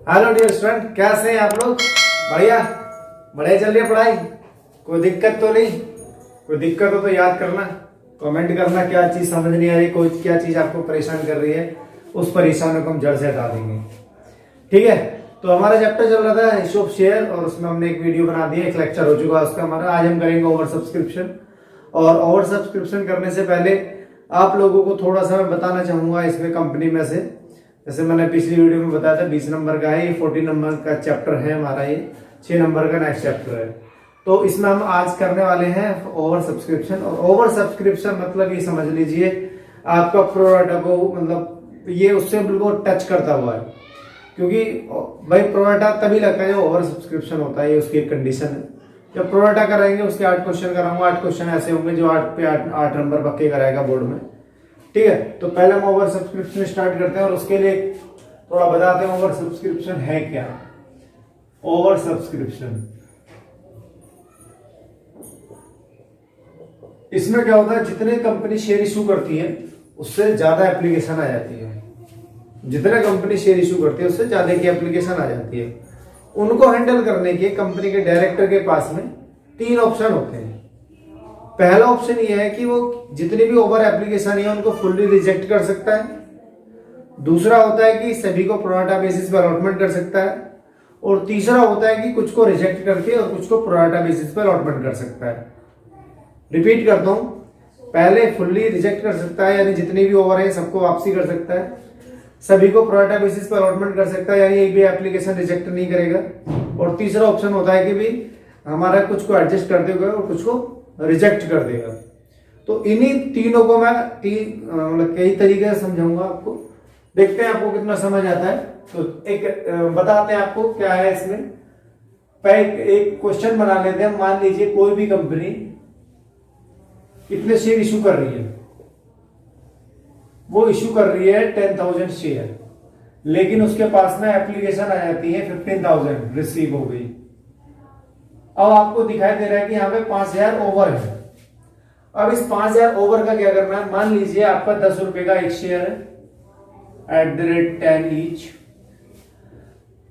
Hello dear student, कैसे हैं आप लोग? बढ़िया बढ़िया चल रही है पढ़ाई? कोई दिक्कत तो नहीं? कोई दिक्कत हो तो याद करना, कमेंट करना क्या चीज समझ नहीं आ रही, कोई क्या चीज आपको परेशान कर रही है, उस परेशानी को हम जड़ से हटा देंगे। ठीक है, तो हमारा चैप्टर चल रहा था इशू ऑफ शेयर और उसमें हमने एक वीडियो बना दी है, एक लेक्चर हो चुका है उसका हमारा। आज हम करेंगे ओवर सब्सक्रिप्शन। और ओवर सब्सक्रिप्शन करने से पहले आप लोगों को थोड़ा सा मैं बताना चाहूंगा इसमें कंपनी में से, जैसे मैंने पिछली वीडियो में बताया था 20 नंबर का है, ये 14 नंबर का चैप्टर है हमारा, ये 6 नंबर का नेक्स्ट चैप्टर है। तो इसमें हम आज करने वाले हैं ओवर सब्सक्रिप्शन। और ओवर सब्सक्रिप्शन मतलब ये समझ लीजिए आपका प्रोडाटा को, मतलब ये उससे बिल्कुल टच करता हुआ है, क्योंकि भाई प्रोडाटा तभी लगता है जब ओवर सब्सक्रिप्शन होता है, ये उसकी एक कंडीशन है। जब प्रोडाटा कराएंगे उसके 8 क्वेश्चन कराऊंगा, 8 क्वेश्चन ऐसे होंगे जो 8 पे 8 नंबर पक्के कराएगा बोर्ड में। ठीक है, तो पहले हम ओवर सब्सक्रिप्शन स्टार्ट करते हैं और उसके लिए थोड़ा बताते हैं ओवर सब्सक्रिप्शन है क्या। ओवर सब्सक्रिप्शन इसमें क्या होता है, जितने कंपनी शेयर इशू करती है उससे ज्यादा एप्लीकेशन आ जाती है। जितने कंपनी शेयर इशू करती है उससे ज्यादा की एप्लीकेशन आ जाती है। उनको हैंडल करने के कंपनी के डायरेक्टर के पास में 3 ऑप्शन होते हैं। पहला ऑप्शन ये है कि वो जितनी भी ओवर एप्लीकेशन है उनको फुल्ली रिजेक्ट कर सकता है। दूसरा होता है कि सभी को प्रोराटा बेसिस पर अलॉटमेंट कर सकता है। और तीसरा होता है कि कुछ को रिजेक्ट करके और कुछ को प्रोराटा बेसिस पर अलॉटमेंट कर सकता है। रिपीट करता हूं, पहले फुल्ली रिजेक्ट कर सकता है, यानी जितनी भी ओवर है सबको वापसी कर सकता है। सभी को प्रोराटा बेसिस पर अलॉटमेंट कर सकता है, यानी एक भी एप्लीकेशन रिजेक्ट नहीं करेगा। और तीसरा ऑप्शन होता है कि भी हमारा कुछ को एडजस्ट कर देगा और कुछ को रिजेक्ट कर देगा। तो इन्हीं तीनों को मैं मतलब कई तरीके से समझाऊंगा आपको, देखते हैं आपको कितना समझ आता है। तो एक बताते हैं आपको क्या है इसमें। एक क्वेश्चन बना लेते हैं। मान लीजिए कोई भी कंपनी कितने शेयर इशू कर रही है, वो इशू कर रही है 10,000 शेयर, लेकिन उसके पास में एप्लीकेशन आ जाती है 15,000 रिसीव हो गई। अब आपको दिखाई दे रहा है कि यहाँ पे 5,000 ओवर है। अब इस 5,000 ओवर का क्या करना है, मान लीजिए आपका 10 रुपए का एक शेयर है @10 ईच।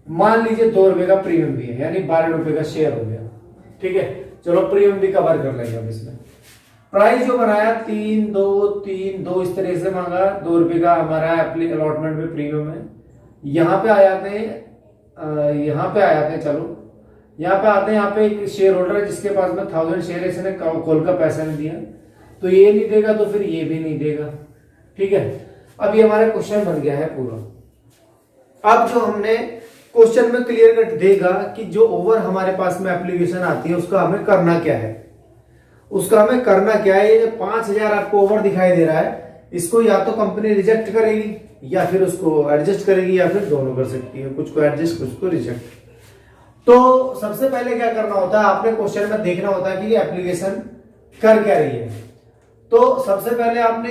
मान लीजिए 2 रुपए का प्रीमियम भी है, यानी 12 रुपए का शेयर हो गया। ठीक है, चलो प्रीमियम भी कवर कर लेंगे। अब इसमें प्राइस जो बनाया 3, 2 इस तरह से मांगा। 2 रुपए का हमारा अलॉटमेंट में प्रीमियम है। यहाँ पे आ जाते हैं, चलो यहाँ पे आते हैं। यहाँ पे एक शेयर होल्डर है जिसके पास में 1000 शेयर है, इसने कॉल का पैसा नहीं दिया, तो ये नहीं देगा तो फिर ये भी नहीं देगा। ठीक है, अब ये हमारा क्वेश्चन बन गया है पूरा। अब जो हमने क्वेश्चन में क्लियर कट देगा कि जो ओवर हमारे पास में एप्लीकेशन आती है उसका हमें करना क्या है। उसका हमें करना क्या है, ये 5,000 आपको ओवर दिखाई दे रहा है, इसको या तो कंपनी रिजेक्ट करेगी या फिर उसको एडजस्ट करेगी, या फिर दोनों कर सकती है, कुछ को एडजस्ट कुछ को रिजेक्ट। तो सबसे पहले क्या करना होता है, आपने क्वेश्चन में देखना होता है कि ये एप्लीकेशन कर क्या रही है। तो सबसे पहले आपने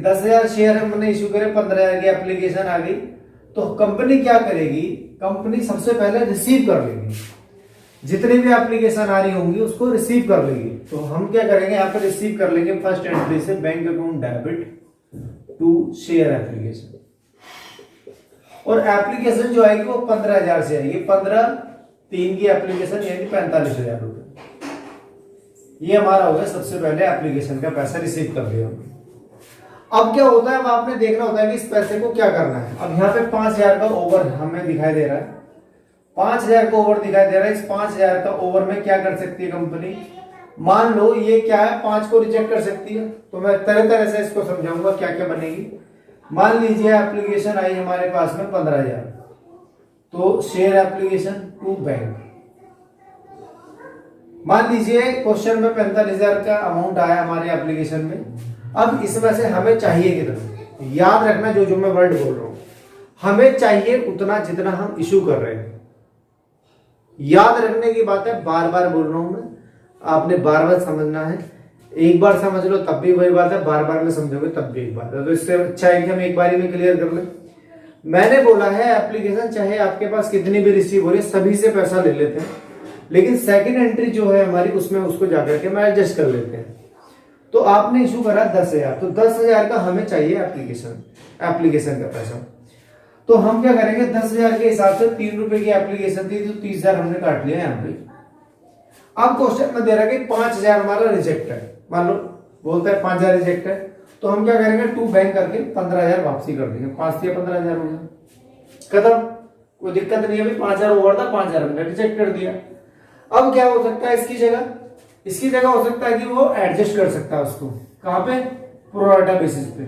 10,000 शेयर हमने इशू करे, 15,000 की एप्लीकेशन आ गई, तो कंपनी क्या करेगी, कंपनी सबसे पहले रिसीव कर लेगी। जितनी भी एप्लीकेशन आ रही होंगी उसको रिसीव कर लेगी। तो हम क्या करेंगे, यहाँ पे रिसीव कर लेंगे फर्स्ट एंट्री से, bank account debit to share application. और एप्लीकेशन जो आएगी वो 15,000 से आएगी। 15/3 की एप्लीकेशन यानी 45,000 रुपए। ये हमारा हो गया सबसे पहले एप्लीकेशन का पैसा रिसीव कर लिया। अब क्या होता है, अब आपने देखना होता है कि इस पैसे को क्या करना है। अब यहाँ पे 5,000 का ओवर हमें दिखाई दे रहा है, 5,000 का ओवर दिखाई दे रहा है। इस 5,000 का ओवर में क्या कर सकती है कंपनी, मान लो ये क्या है, 5 को रिजेक्ट कर सकती है। तो मैं तरह तरह से इसको समझाऊंगा क्या क्या बनेगी। मान लीजिए एप्लीकेशन आई हमारे पास में 15,000, तो शेयर एप्लीकेशन टू बैंक। मान लीजिए क्वेश्चन में 45,000 का अमाउंट आया हमारे एप्लीकेशन में। अब इसमें से हमें चाहिए कितना, याद रखना जो मैं वर्ड बोल रहा हूं, हमें चाहिए उतना जितना हम इशू कर रहे हैं। याद रखने की बात है, बार बार बोल रहा हूं मैं, आपने बार बार समझना है। एक बार समझ लो तब भी वही बात है, बार बार में समझोगे तब भी एक बात है। तो इससे अच्छा है कि हम एक बारी में क्लियर कर लें। मैंने बोला है एप्लीकेशन चाहे आपके पास कितनी भी रिसीव हो रही है, सभी से पैसा ले लेते हैं, लेकिन सेकंड एंट्री जो है हमारी उसमें उसको जाकर के मैं एडजस्ट कर लेते हैं। तो आपने इशू करा 10,000, तो 10,000 का हमें चाहिए एप्लीकेशन का पैसा। तो हम क्या करेंगे, 10,000 के हिसाब से 3 रुपए की एप्लीकेशन थी, तो 30,000 हमने काट लिया यहाँ पे। अब क्वेश्चन में दे रहा है कि 5,000 हमारा रिजेक्ट है, मान लो बोलता है 5,000 रिजेक्ट है, तो हम क्या करेंगे, 2 बैंक करके 15,000 वापसी कर देंगे। 5 या 15,000 हो गया, खत्म, कोई दिक्कत नहीं है। अभी 5,000 ओवर था, 5,000 हमने रिजेक्ट कर दिया। अब क्या हो सकता है इसकी जगह हो सकता है कि वो एडजस्ट कर सकता है उसको, कहां पे, प्रोराटा बेसिस पे।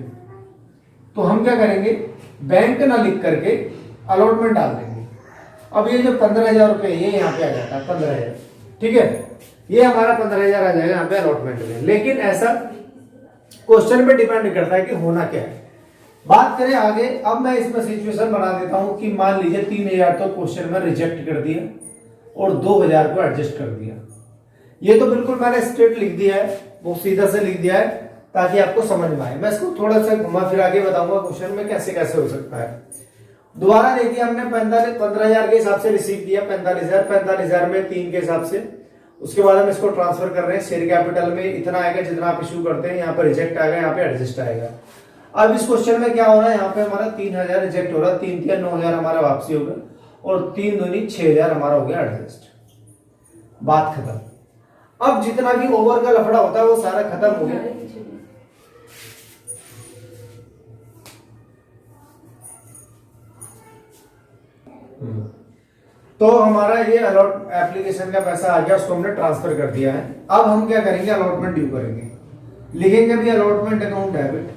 तो हम क्या करेंगे, बैंक ना लिख करके अलॉटमेंट डाल देंगे। अब ये जो 15,000 रुपए ये यहाँ पे आ जाता है 15,000, ठीक है, ये हमारा 15,000 आ जाएगा यहाँ पे अलॉटमेंट में। लेकिन ऐसा क्वेश्चन पे डिपेंड करता है कि होना क्या है। बात करें आगे, अब मैं इसमें सिचुएशन बना देता हूं कि मान लीजिए 3,000 तो क्वेश्चन में रिजेक्ट कर दिया और 2,000 को एडजस्ट कर दिया। ये तो बिल्कुल मैंने स्ट्रेट लिख दिया है, वो सीधा से लिख दिया है ताकि आपको समझ में आए। मैं इसको थोड़ा सा घुमा फिरा के बताऊंगा क्वेश्चन में कैसे कैसे हो सकता है। दोबारा देखिए, हमने 15,000 के हिसाब से रिसीव किया, 45,000 में 3 के हिसाब से। उसके बाद हम इसको ट्रांसफर कर रहे हैं शेयर कैपिटल में, इतना आएगा जितना आप इशू करते हैं। यहाँ पे रिजेक्ट आएगा, यहाँ पे एडजस्ट आएगा। अब इस क्वेश्चन में क्या हो रहा है, यहाँ पे हमारा 3,000 रिजेक्ट हो रहा है, 3 या 9,000 हमारा वापसी होगा और 3 दूनी 6,000 हमारा हो गया एडजस्ट। बात खत्म। अब जितना भी ओवर का लफड़ा होता है वो सारा खत्म हो गया। तो हमारा ये अलॉट एप्लीकेशन का पैसा आ गया, उसको हमने ट्रांसफर कर दिया है। अब हम क्या करेंगे, अलॉटमेंट ड्यू करेंगे। लिखेंगे भी allotment account debit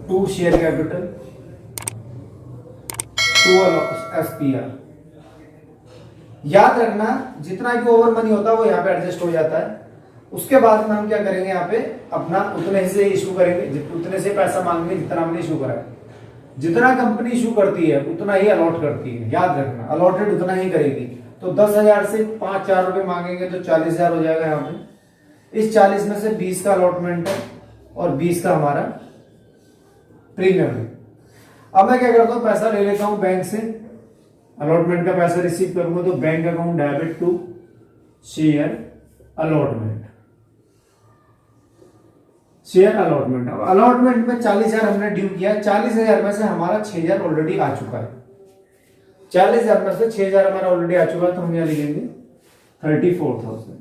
to share capital to SPR. याद रखना जितना भी ओवर मनी होता है वो यहाँ पे एडजस्ट हो जाता है। उसके बाद में हम क्या करेंगे, यहाँ पे अपना उतने से इशू करेंगे, उतने से पैसा मांगेंगे जितना हमने इशू करा है। जितना कंपनी इशू करती है उतना ही अलॉट करती है, याद रखना, अलॉटेड उतना ही करेगी। तो 10,000 से 5-4 रुपए मांगेंगे तो 40,000 हो जाएगा यहाँ पे। इस 40 में से 20 का अलॉटमेंट है और 20 का हमारा प्रीमियम है। अब मैं क्या करता हूँ, पैसा ले लेता हूँ बैंक से, अलॉटमेंट का पैसा रिसीव करूंगा तो bank account debit to share allotment, share allotment. अब अलॉटमेंट में 40,000 हमने ड्यू किया, 40,000 में से हमारा 6,000 ऑलरेडी आ चुका है। 40,000 में से 6,000 हमारा ऑलरेडी आ चुका है, तो हम यहां लिखेंगे 34,000।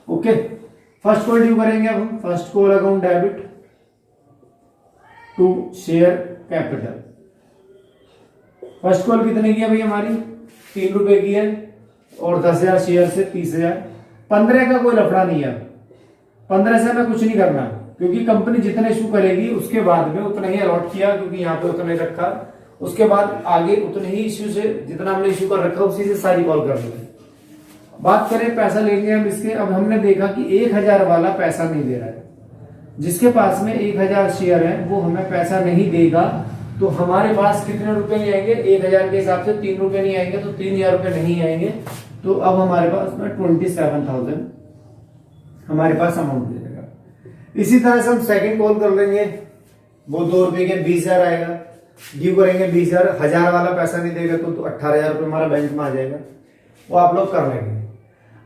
ओके, फर्स्ट कॉल ड्यू करेंगे। अब हम first call account debit to share capital. First call कितने की है भाई हमारी, 3 रुपए की है और 10,000 शेयर से 30,000। 15 का कोई लफड़ा नहीं है, 15 से हमें कुछ नहीं करना क्योंकि कंपनी जितने इशू करेगी उसके बाद में उतना ही अलॉट किया, क्योंकि यहाँ पे उतने रखा। उसके बाद आगे उतने ही इशू से जितना हमने इशू कर रखा उसी से सारी कॉल कर दी। बात करें पैसा लेंगे हम इसके। अब हमने देखा कि 1,000 वाला पैसा नहीं दे रहा है, जिसके पास में 1,000 शेयर है वो हमें पैसा नहीं देगा। तो हमारे पास कितने रुपए नहीं आएंगे, 1,000 के हिसाब से 3 रुपए नहीं आएंगे, तो 3,000 रुपए नहीं आएंगे। तो अब हमारे पास में 27,000 हमारे पास अमाउंट दे देगा। इसी तरह से हम सेकंड कॉल कर लेंगे, वो 2 रुपए के 20,000 आएगा, ड्यू करेंगे 20,000। 1,000 वाला पैसा नहीं देगा तो 18,000 रुपए हमारा बैंक में आ जाएगा, वो आप लोग कर लेंगे।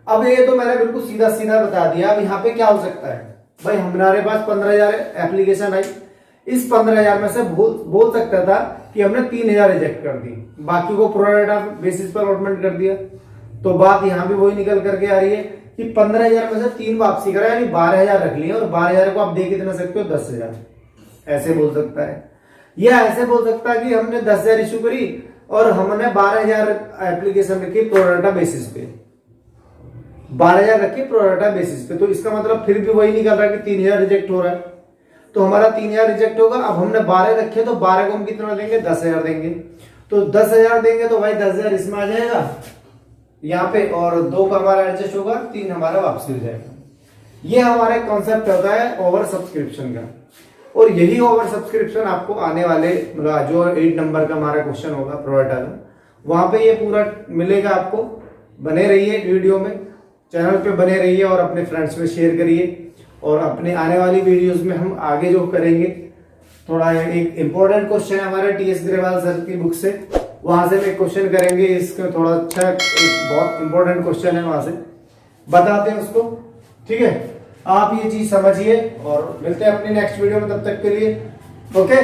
अब ये तो मैंने बिल्कुल सीधा सीधा बता दिया। अब यहाँ पे क्या हो सकता है भाई, हमारे पास 15,000 एप्लीकेशन आई, इस 15,000 में से बोल सकता था कि हमने 3,000 रिजेक्ट कर दी, बाकी को प्रोराटा बेसिस पर अलॉटमेंट कर दिया। तो बात यहाँ भी वही निकल करके आ रही है कि 15,000 में से 3 वापसी करा, यानी 12,000 रख लिया और 12,000 को आप दे कितना सकते हो, 10,000। ऐसे बोल सकता है, या ऐसे बोल सकता है कि हमने 10,000 इशू करी और हमने 12,000 एप्लीकेशन रखी प्रोराटा बेसिस पे, 12,000 रखी प्रोराटा बेसिस पे। तो इसका मतलब फिर भी वही निकल रहा है कि 3,000 रिजेक्ट हो रहा है, तो हमारा 3,000 रिजेक्ट होगा। अब हमने 12 रखे तो 12 को हम कितना देंगे, 10,000 देंगे। तो 10,000 देंगे तो भाई 10,000 इसमें आ जाएगा यहाँ पे, और 2 का हमारा एडजस्ट होगा, 3 हमारा वापसी हो जाएगा। ये हमारा कॉन्सेप्ट होता है ओवर सब्सक्रिप्शन का, और यही ओवर सब्सक्रिप्शन आपको आने वाले जो 8 नंबर का हमारा क्वेश्चन होगा प्रोराटा का, वहां पे ये पूरा मिलेगा आपको। बने रहिए वीडियो में, चैनल पे बने रहिए और अपने फ्रेंड्स में शेयर करिए। और अपने आने वाली वीडियोस में हम आगे जो करेंगे, थोड़ा एक इंपॉर्टेंट क्वेश्चन है हमारे टीएस ग्रेवाल सर की बुक से, वहां से एक क्वेश्चन करेंगे। इसका थोड़ा अच्छा एक बहुत इंपॉर्टेंट क्वेश्चन है, वहां से बताते हैं उसको। ठीक है, आप ये चीज समझिए और मिलते हैं अपनी नेक्स्ट वीडियो में। तब तक के लिए ओके